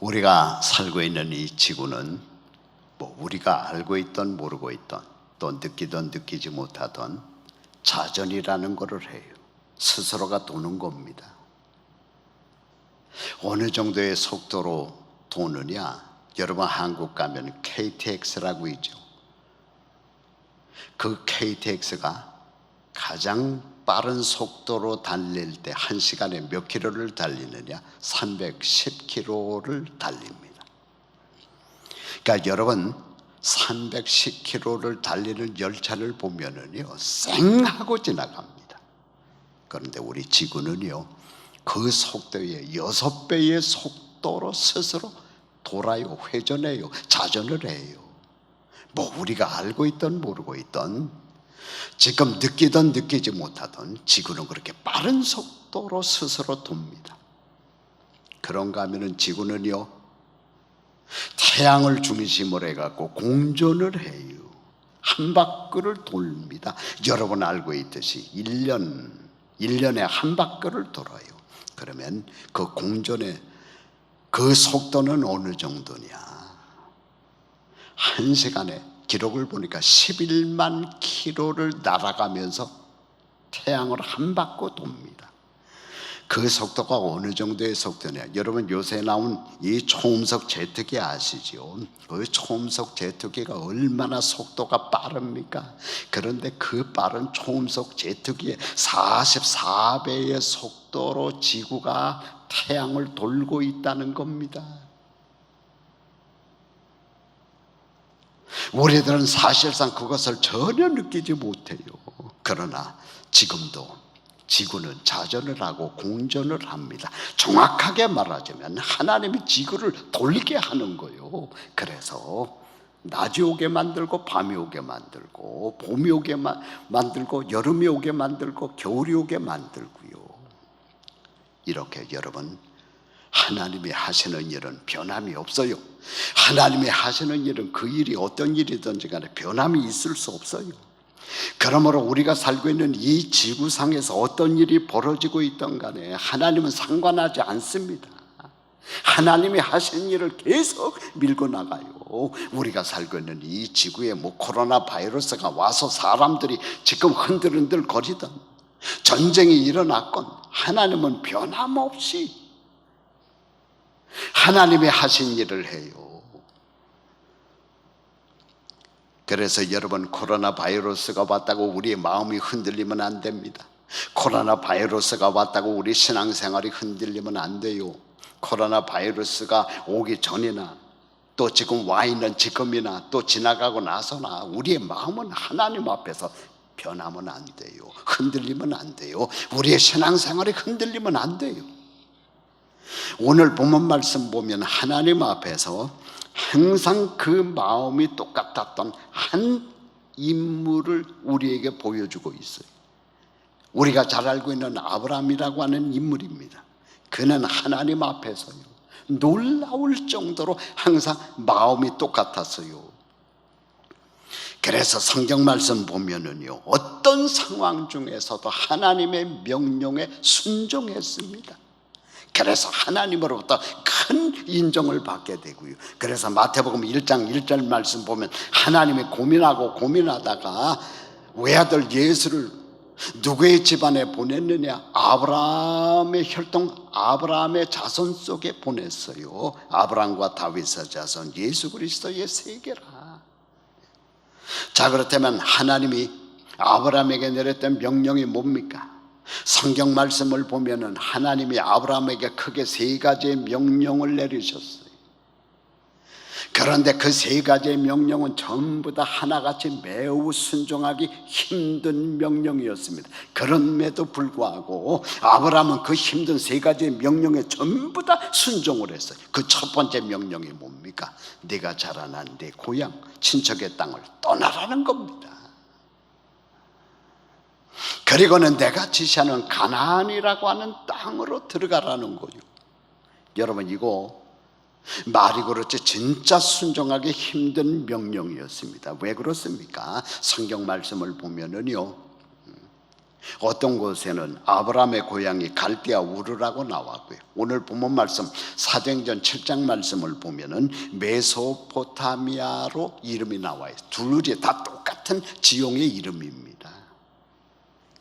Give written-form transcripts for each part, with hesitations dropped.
우리가 살고 있는 이 지구는 우리가 알고 있던 모르고 있던 또 느끼던 느끼지 못하던 자전이라는 것을 해요. 스스로가 도는 겁니다. 어느 정도의 속도로 도느냐? 여러분 한국 가면 KTX라고 있죠. 그 KTX가 가장 빠른 속도로 달릴 때 1시간에 몇 킬로를 달리느냐? 310킬로를 달립니다. 그러니까 여러분 310킬로를 달리는 열차를 보면은요 쌩하고 지나갑니다. 그런데 우리 지구는요 그 속도의 6배의 속도로 스스로 돌아요, 회전해요, 자전을 해요. 우리가 알고 있던 모르고 있던 지금 느끼던 느끼지 못하던 지구는 그렇게 빠른 속도로 스스로 돕니다. 그런가 하면은 지구는요 태양을 중심으로 해갖고 공전을 해요. 한 바퀴를 돕니다. 여러분 알고 있듯이 1년에 한 바퀴를 돌아요. 그러면 그 공전의 그 속도는 어느 정도냐? 1시간에 기록을 보니까 11만 킬로를 날아가면서 태양을 한 바퀴 돕니다. 그 속도가 어느 정도의 속도냐? 여러분 요새 나온 이 초음속 제트기 아시죠? 그 초음속 제트기가 얼마나 속도가 빠릅니까? 그런데 그 빠른 초음속 제트기의 44배의 속도로 지구가 태양을 돌고 있다는 겁니다. 우리들은 사실상 그것을 전혀 느끼지 못해요. 그러나 지금도 지구는 자전을 하고 공전을 합니다. 정확하게 말하자면 하나님이 지구를 돌게 하는 거예요. 그래서 낮이 오게 만들고 밤이 오게 만들고 봄이 오게 만들고 여름이 오게 만들고 겨울이 오게 만들고요. 이렇게 여러분 하나님이 하시는 일은 변함이 없어요. 하나님이 하시는 일은 그 일이 어떤 일이든지 간에 변함이 있을 수 없어요. 그러므로 우리가 살고 있는 이 지구상에서 어떤 일이 벌어지고 있든 간에 하나님은 상관하지 않습니다. 하나님이 하신 일을 계속 밀고 나가요. 우리가 살고 있는 이 지구에 코로나 바이러스가 와서 사람들이 지금 흔들흔들 거리던 전쟁이 일어났건 하나님은 변함없이 하나님이 하신 일을 해요. 그래서 여러분 코로나 바이러스가 왔다고 우리의 마음이 흔들리면 안 됩니다. 코로나 바이러스가 왔다고 우리 신앙생활이 흔들리면 안 돼요. 코로나 바이러스가 오기 전이나 또 지금 와 있는 지금이나 또 지나가고 나서나 우리의 마음은 하나님 앞에서 변하면 안 돼요. 흔들리면 안 돼요. 우리의 신앙생활이 흔들리면 안 돼요. 오늘 본문 말씀 보면 하나님 앞에서 항상 그 마음이 똑같았던 한 인물을 우리에게 보여주고 있어요. 우리가 잘 알고 있는 아브라함이라고 하는 인물입니다. 그는 하나님 앞에서요 놀라울 정도로 항상 마음이 똑같았어요. 그래서 성경 말씀 보면은요 어떤 상황 중에서도 하나님의 명령에 순종했습니다. 그래서 하나님으로부터 큰 인정을 받게 되고요. 그래서 마태복음 1장 1절 말씀 보면 하나님이 고민하다가 외아들 예수를 누구의 집안에 보냈느냐? 아브라함의 혈통, 아브라함의 자손 속에 보냈어요. 아브라함과 다윗의 자손 예수 그리스도의 세계라. 자, 그렇다면 하나님이 아브라함에게 내렸던 명령이 뭡니까? 성경 말씀을 보면은 하나님이 아브라함에게 크게 3가지의 명령을 내리셨어요. 그런데 그 3가지의 명령은 전부 다 하나같이 매우 순종하기 힘든 명령이었습니다. 그럼에도 불구하고 아브라함은 그 힘든 3가지의 명령에 전부 다 순종을 했어요. 그 첫 번째 명령이 뭡니까? 네가 자라난 네 고향 친척의 땅을 떠나라는 겁니다. 그리고는 내가 지시하는 가나안이라고 하는 땅으로 들어가라는 거예요. 여러분 이거 말이 그렇지 진짜 순종하기 힘든 명령이었습니다. 왜 그렇습니까? 성경 말씀을 보면은요 어떤 곳에는 아브라함의 고향이 갈대아 우르라고 나왔고요. 오늘 본문 말씀 사도행전 7장 말씀을 보면은 메소포타미아로 이름이 나와요. 둘이 다 똑같은 지용의 이름입니다.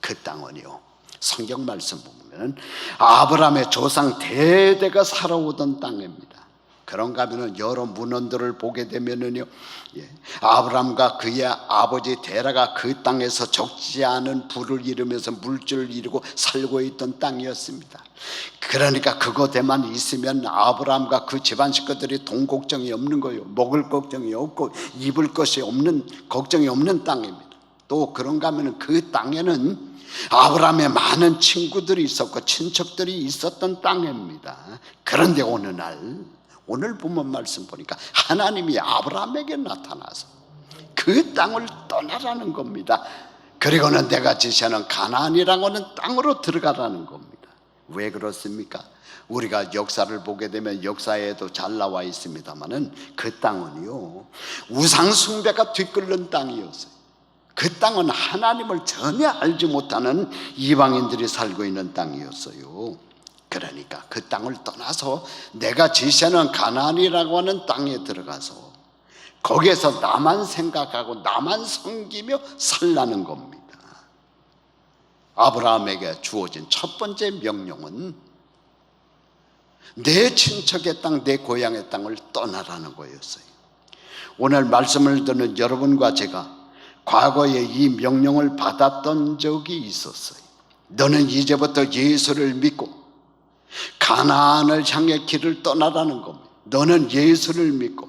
그 땅은요, 성경 말씀 보면 아브라함의 조상 대대가 살아오던 땅입니다. 그런가 하면은 여러 문헌들을 보게 되면은요, 아브라함과 그의 아버지 데라가 그 땅에서 적지 않은 부를 이루면서 물질을 이루고 살고 있던 땅이었습니다. 그러니까 그곳에만 있으면 아브라함과 그 집안 식구들이 돈 걱정이 없는 거예요. 먹을 걱정이 없고 입을 것이 없는, 걱정이 없는 땅입니다. 또 그런가 하면은 그 땅에는 아브라함의 많은 친구들이 있었고 친척들이 있었던 땅입니다. 그런데 어느 날, 오늘 본문 말씀 보니까 하나님이 아브라함에게 나타나서 그 땅을 떠나라는 겁니다. 그리고는 내가 지시하는 가나안이라고 하는 땅으로 들어가라는 겁니다. 왜 그렇습니까? 우리가 역사를 보게 되면 역사에도 잘 나와 있습니다만은 그 땅은요, 우상 숭배가 뒤끓는 땅이었어요. 그 땅은 하나님을 전혀 알지 못하는 이방인들이 살고 있는 땅이었어요. 그러니까 그 땅을 떠나서 내가 지시하는 가나안이라고 하는 땅에 들어가서 거기에서 나만 생각하고 나만 섬기며 살라는 겁니다. 아브라함에게 주어진 첫 번째 명령은 내 친척의 땅, 내 고향의 땅을 떠나라는 거였어요. 오늘 말씀을 듣는 여러분과 제가 과거에 이 명령을 받았던 적이 있었어요. 너는 이제부터 예수를 믿고 가나안을 향해 길을 떠나라는 겁니다. 너는 예수를 믿고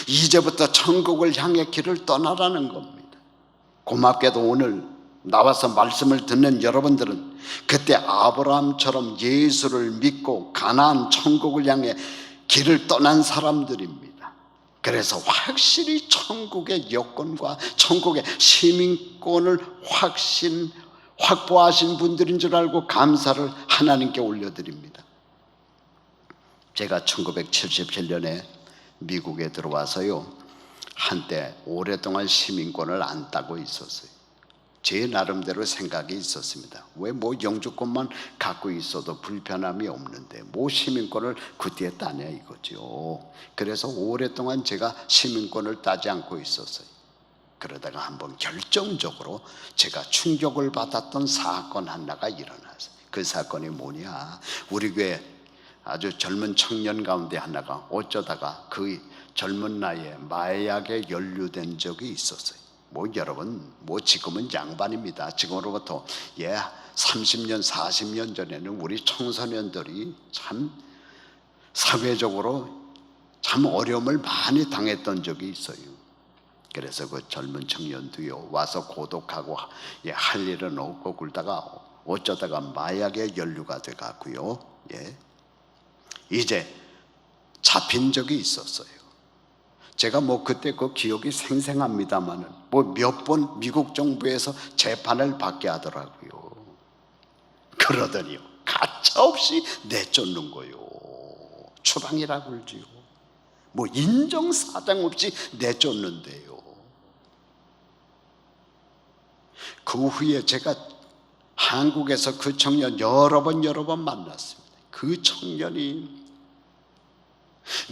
이제부터 천국을 향해 길을 떠나라는 겁니다. 고맙게도 오늘 나와서 말씀을 듣는 여러분들은 그때 아브라함처럼 예수를 믿고 가나안 천국을 향해 길을 떠난 사람들입니다. 그래서 확실히 천국의 여건과 천국의 시민권을 확보하신 분들인 줄 알고 감사를 하나님께 올려드립니다. 제가 1977년에 미국에 들어와서요, 한때 오랫동안 시민권을 안 따고 있었어요. 제 나름대로 생각이 있었습니다. 왜 영주권만 갖고 있어도 불편함이 없는데 시민권을 그때 따냐 이거죠. 그래서 오랫동안 제가 시민권을 따지 않고 있었어요. 그러다가 한번 결정적으로 제가 충격을 받았던 사건 하나가 일어났어요. 그 사건이 뭐냐, 우리 교회 아주 젊은 청년 가운데 하나가 어쩌다가 그 젊은 나이에 마약에 연루된 적이 있었어요. 여러분, 지금은 양반입니다. 지금으로부터 30년, 40년 전에는 우리 청소년들이 참 사회적으로 참 어려움을 많이 당했던 적이 있어요. 그래서 그 젊은 청년도요, 와서 고독하고 할 일은 없고 굴다가 어쩌다가 마약에 연루가 돼갖고요, 이제 잡힌 적이 있었어요. 제가 그때 그 기억이 생생합니다만은 몇 번 미국 정부에서 재판을 받게 하더라고요. 그러더니요, 가차없이 내쫓는 거요. 추방이라고 그러지요. 인정사정 없이 내쫓는데요. 그 후에 제가 한국에서 그 청년 여러 번 만났습니다. 그 청년이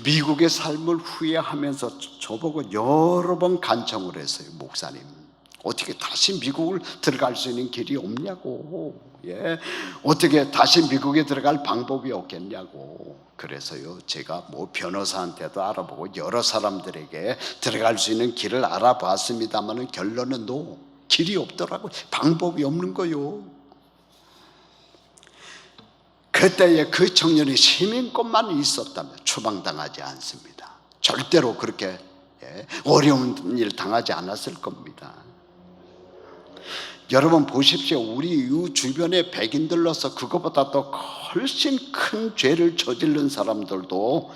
미국의 삶을 후회하면서 저보고 여러 번 간청을 했어요. 목사님, 어떻게 다시 미국을 들어갈 수 있는 길이 없냐고, 어떻게 다시 미국에 들어갈 방법이 없겠냐고. 그래서요, 제가 변호사한테도 알아보고 여러 사람들에게 들어갈 수 있는 길을 알아봤습니다만 결론은 길이 없더라고요. 방법이 없는 거요. 그때에 그 청년이 시민권만 있었다면 추방당하지 않습니다. 절대로 그렇게 어려운 일 당하지 않았을 겁니다. 여러분 보십시오. 우리 주변의 백인들로서 그것보다 더 훨씬 큰 죄를 저지른 사람들도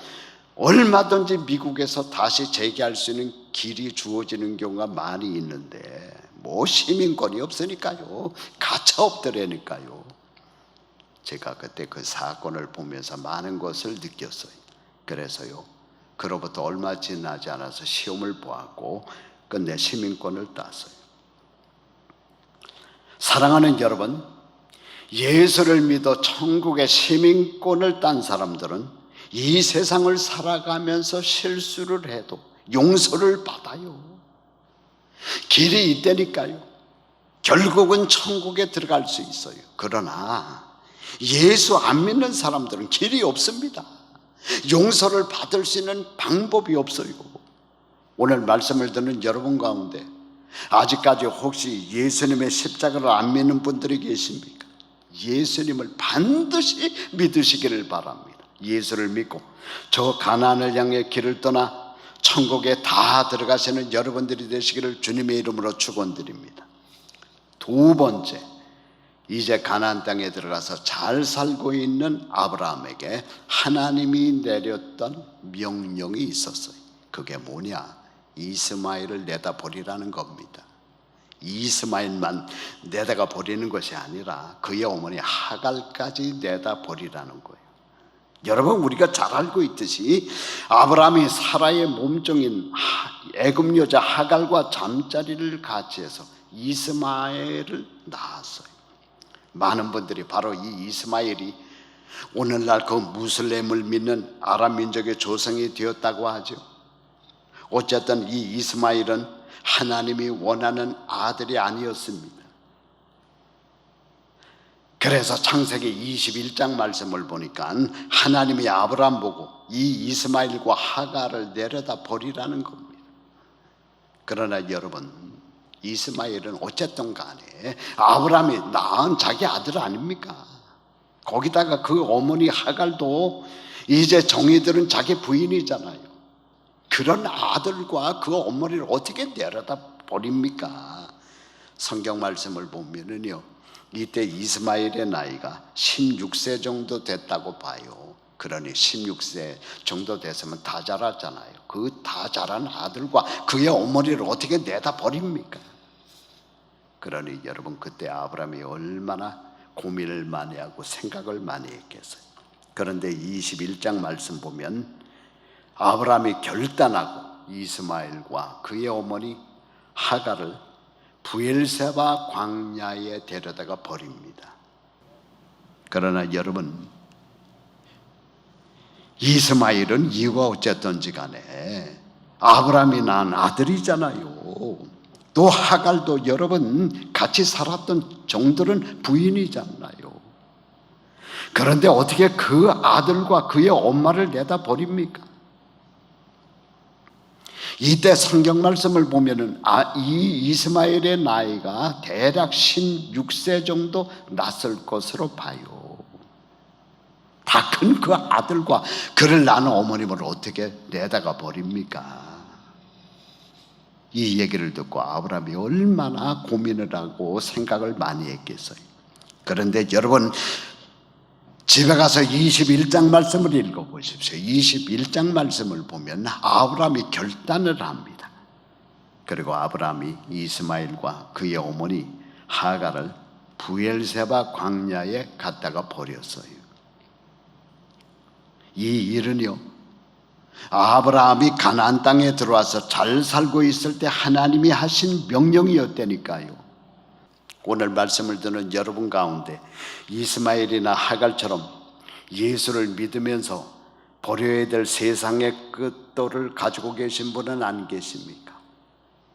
얼마든지 미국에서 다시 재기할 수 있는 길이 주어지는 경우가 많이 있는데 시민권이 없으니까요, 가차없더라니까요. 제가 그때 그 사건을 보면서 많은 것을 느꼈어요. 그래서요, 그로부터 얼마 지나지 않아서 시험을 보았고 끝내 시민권을 땄어요. 사랑하는 여러분, 예수를 믿어 천국의 시민권을 딴 사람들은 이 세상을 살아가면서 실수를 해도 용서를 받아요. 길이 있다니까요. 결국은 천국에 들어갈 수 있어요. 그러나 예수 안 믿는 사람들은 길이 없습니다. 용서를 받을 수 있는 방법이 없어요. 오늘 말씀을 듣는 여러분 가운데 아직까지 혹시 예수님의 십자가를 안 믿는 분들이 계십니까? 예수님을 반드시 믿으시기를 바랍니다. 예수를 믿고 저 가나안을 향해 길을 떠나 천국에 다 들어가시는 여러분들이 되시기를 주님의 이름으로 축원드립니다. 두 번째, 이제 가나안 땅에 들어가서 잘 살고 있는 아브라함에게 하나님이 내렸던 명령이 있었어요. 그게 뭐냐? 이스마엘을 내다 버리라는 겁니다. 이스마엘만 내다가 버리는 것이 아니라 그의 어머니 하갈까지 내다 버리라는 거예요. 여러분, 우리가 잘 알고 있듯이 아브라함이 사라의 몸종인 애굽 여자 하갈과 잠자리를 같이 해서 이스마엘을 낳았어요. 많은 분들이 바로 이 이스마엘이 오늘날 그 무슬림을 믿는 아랍 민족의 조상이 되었다고 하죠. 어쨌든 이 이스마엘은 하나님이 원하는 아들이 아니었습니다. 그래서 창세기 21장 말씀을 보니까 하나님이 아브라함 보고 이 이스마엘과 하갈을 내려다 버리라는 겁니다. 그러나 여러분, 이스마엘은 어쨌든 간에 아브라함이 낳은 자기 아들 아닙니까? 거기다가 그 어머니 하갈도 이제 정의들은 자기 부인이잖아요. 그런 아들과 그 어머니를 어떻게 내려다 버립니까? 성경 말씀을 보면은요, 이때 이스마엘의 나이가 16세 정도 됐다고 봐요. 그러니 16세 정도 됐으면 다 자랐잖아요. 그 다 자란 아들과 그의 어머니를 어떻게 내다 버립니까? 그러니 여러분, 그때 아브라함이 얼마나 고민을 많이 하고 생각을 많이 했겠어요. 그런데 21장 말씀 보면 아브라함이 결단하고 이스마엘과 그의 어머니 하갈을 브엘세바 광야에 데려다가 버립니다. 그러나 여러분, 이스마엘은 이유가 어쨌든지 간에 아브라함이 낳은 아들이잖아요. 또 하갈도 여러분 같이 살았던 종들은 부인이잖아요. 그런데 어떻게 그 아들과 그의 엄마를 내다 버립니까? 이때 성경 말씀을 보면은 이 이스마엘의 나이가 대략 16세 정도 났을 것으로 봐요. 다 큰 그 아들과 그를 낳은 어머님을 어떻게 내다가 버립니까? 이 얘기를 듣고 아브라함이 얼마나 고민을 하고 생각을 많이 했겠어요. 그런데 여러분, 집에 가서 21장 말씀을 읽어보십시오. 21장 말씀을 보면 아브라함이 결단을 합니다. 그리고 아브라함이 이스마엘과 그의 어머니 하갈을 브엘세바 광야에 갖다가 버렸어요. 이 일은요, 아브라함이 가나안 땅에 들어와서 잘 살고 있을 때 하나님이 하신 명령이었다니까요. 오늘 말씀을 듣는 여러분 가운데 이스마엘이나 하갈처럼 예수를 믿으면서 버려야 될 세상의 것들을 가지고 계신 분은 안 계십니까?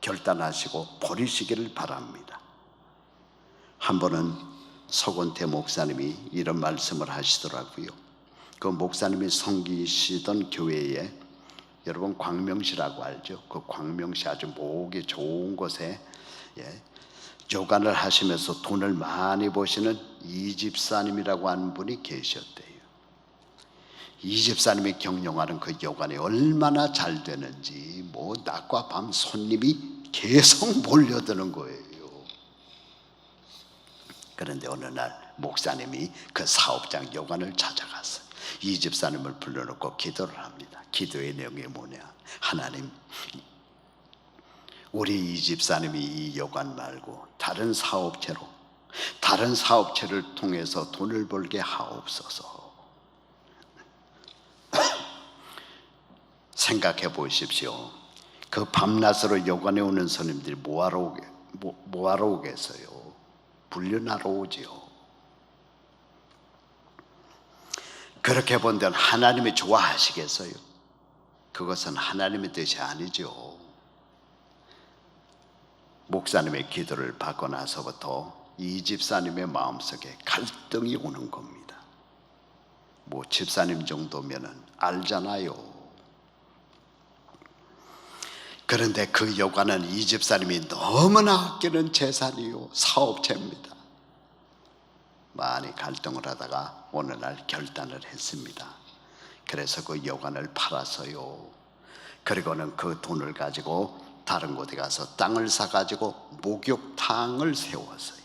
결단하시고 버리시기를 바랍니다. 한 번은 서건태 목사님이 이런 말씀을 하시더라고요. 그 목사님이 섬기시던 교회에, 여러분 광명시라고 알죠? 그 광명시 아주 목이 좋은 곳에 요간을 하시면서 돈을 많이 버시는 이 집사님이라고 하는 분이 계셨대요. 이 집사님이 경영하는 그 요간이 얼마나 잘 되는지 낮과 밤 손님이 계속 몰려드는 거예요. 그런데 어느 날 목사님이 그 사업장 요간을 찾아갔어요. 이 집사님을 불러놓고 기도를 합니다. 기도의 내용이 뭐냐? 하나님, 우리 이 집사님이 이 요관 말고 다른 사업체를 통해서 돈을 벌게 하옵소서. 생각해 보십시오. 그 밤낮으로 요관에 오는 손님들이 뭐하러 오겠어요? 불륜하러 오지요. 그렇게 본다면 하나님이 좋아하시겠어요? 그것은 하나님의 뜻이 아니죠. 목사님의 기도를 받고 나서부터 이 집사님의 마음속에 갈등이 오는 겁니다. 뭐 집사님 정도면은 알잖아요. 그런데 그 여관은 이 집사님이 너무나 아끼는 재산이요, 사업체입니다. 많이 갈등을 하다가 어느 날 결단을 했습니다. 그래서 그 여관을 팔았어요. 그리고는 그 돈을 가지고 다른 곳에 가서 땅을 사가지고 목욕탕을 세웠어요.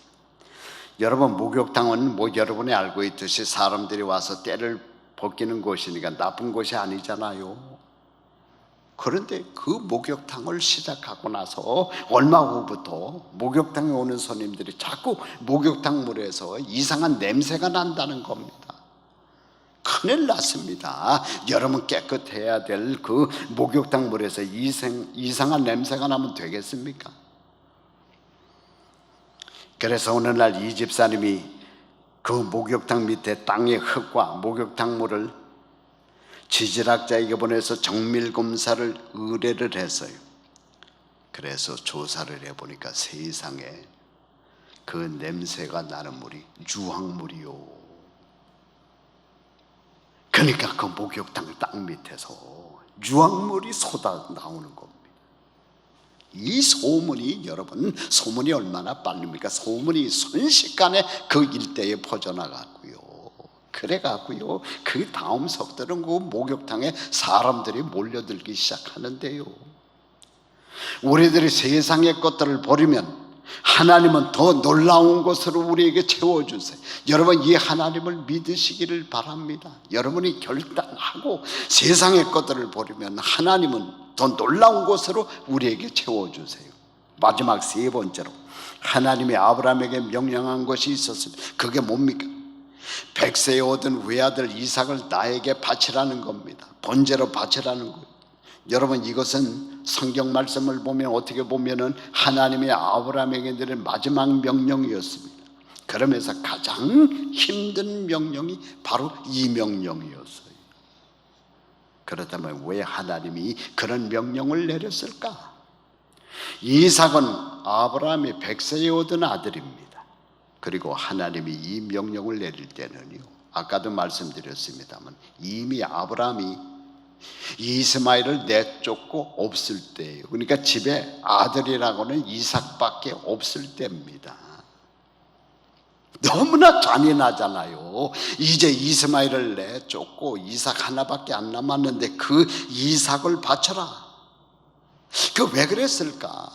여러분, 목욕탕은 뭐 여러분이 알고 있듯이 사람들이 와서 때를 벗기는 곳이니까 나쁜 곳이 아니잖아요. 그런데 그 목욕탕을 시작하고 나서 얼마 후부터 목욕탕에 오는 손님들이 자꾸 목욕탕 물에서 이상한 냄새가 난다는 겁니다. 큰일 났습니다. 여러분, 깨끗해야 될 그 목욕탕 물에서 이상한 냄새가 나면 되겠습니까? 그래서 어느 날 이 집사님이 그 목욕탕 밑에 땅의 흙과 목욕탕 물을 지질학자에게 보내서 정밀 검사를 의뢰를 했어요. 그래서 조사를 해보니까 세상에 그 냄새가 나는 물이 유황물이요. 그러니까 그 목욕탕 땅 밑에서 유황물이 쏟아 나오는 겁니다. 이 소문이, 여러분, 소문이 얼마나 빠릅니까? 소문이 순식간에 그 일대에 퍼져나갔고요. 그래갖고요, 그 다음 석들은 그 목욕탕에 사람들이 몰려들기 시작하는데요. 우리들이 세상의 것들을 버리면 하나님은 더 놀라운 것으로 우리에게 채워주세요. 여러분, 이 하나님을 믿으시기를 바랍니다. 여러분이 결단하고 세상의 것들을 버리면 하나님은 더 놀라운 것으로 우리에게 채워주세요. 마지막 세 번째로 하나님이 아브라함에게 명령한 것이 있었습니다. 그게 뭡니까? 백세에 얻은 외아들 이삭을 나에게 바치라는 겁니다. 번제로 바치라는 거예요. 여러분, 이것은 성경 말씀을 보면 어떻게 보면은 하나님의 아브라함에게 내린 마지막 명령이었습니다. 그러면서 가장 힘든 명령이 바로 이 명령이었어요. 그렇다면 왜 하나님이 그런 명령을 내렸을까? 이삭은 아브라함이 백세에 얻은 아들입니다. 그리고 하나님이 이 명령을 내릴 때는요, 아까도 말씀드렸습니다만 이미 아브라함이 이스마엘을 내쫓고 없을 때예요. 그러니까 집에 아들이라고는 이삭밖에 없을 때입니다. 너무나 잔인하잖아요. 이제 이스마엘을 내쫓고 이삭 하나밖에 안 남았는데 그 이삭을 바쳐라. 그 왜 그랬을까?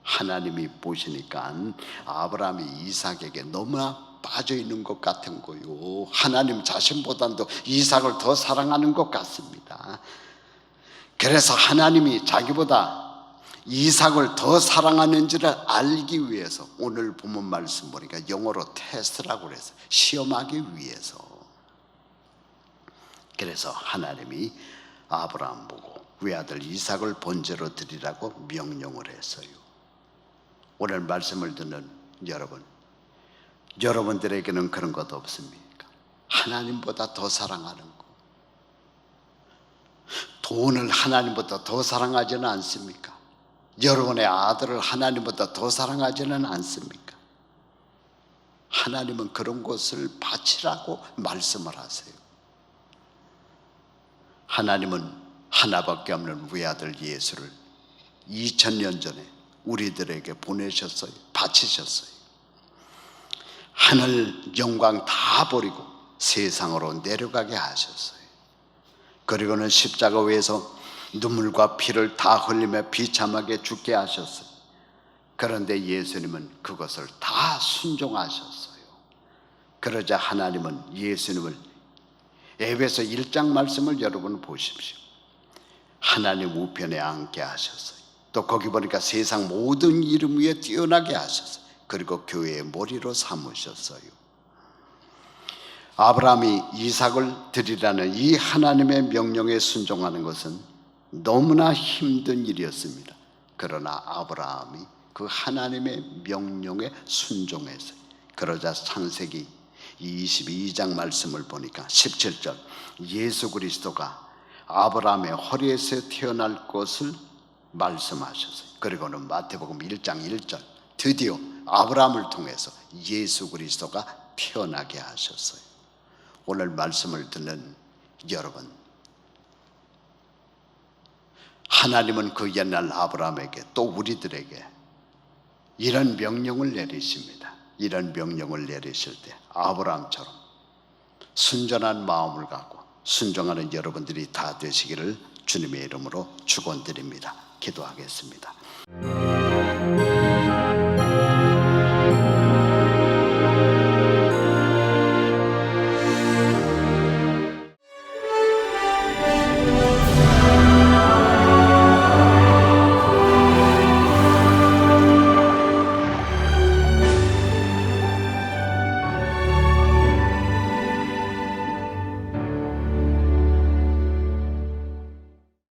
하나님이 보시니까 아브라함이 이삭에게 너무나 빠져 있는 것 같은 거요. 하나님 자신보다도 이삭을 더 사랑하는 것 같습니다. 그래서 하나님이 자기보다 이삭을 더 사랑하는지를 알기 위해서 오늘 본문 말씀 보니까 영어로 테스트라고 그래서 시험하기 위해서, 그래서 하나님이 아브라함 보고 외아들 이삭을 번제로 드리라고 명령을 했어요. 오늘 말씀을 듣는 여러분, 여러분들에게는 그런 것 없습니까? 하나님보다 더 사랑하는 거. 돈을 하나님보다 더 사랑하지는 않습니까? 여러분의 아들을 하나님보다 더 사랑하지는 않습니까? 하나님은 그런 것을 바치라고 말씀을 하세요. 하나님은 하나밖에 없는 외아들 예수를 2000년 전에 우리들에게 보내셨어요. 바치셨어요. 하늘 영광 다 버리고 세상으로 내려가게 하셨어요. 그리고는 십자가 위에서 눈물과 피를 다 흘리며 비참하게 죽게 하셨어요. 그런데 예수님은 그것을 다 순종하셨어요. 그러자 하나님은 예수님을, 에베소 1장 말씀을 여러분 보십시오. 하나님 우편에 앉게 하셨어요. 또 거기 보니까 세상 모든 이름 위에 뛰어나게 하셨어요. 그리고 교회의 머리로 삼으셨어요. 아브라함이 이삭을 드리라는 이 하나님의 명령에 순종하는 것은 너무나 힘든 일이었습니다. 그러나 아브라함이 그 하나님의 명령에 순종했어요. 그러자 창세기 22장 말씀을 보니까 17절, 예수 그리스도가 아브라함의 허리에서 태어날 것을 말씀하셨어요. 그리고는 마태복음 1장 1절, 드디어 아브라함을 통해서 예수 그리스도가 태어나게 하셨어요. 오늘 말씀을 듣는 여러분, 하나님은 그 옛날 아브라함에게 또 우리들에게 이런 명령을 내리십니다. 이런 명령을 내리실 때 아브라함처럼 순전한 마음을 갖고 순종하는 여러분들이 다 되시기를 주님의 이름으로 축원드립니다. 기도하겠습니다.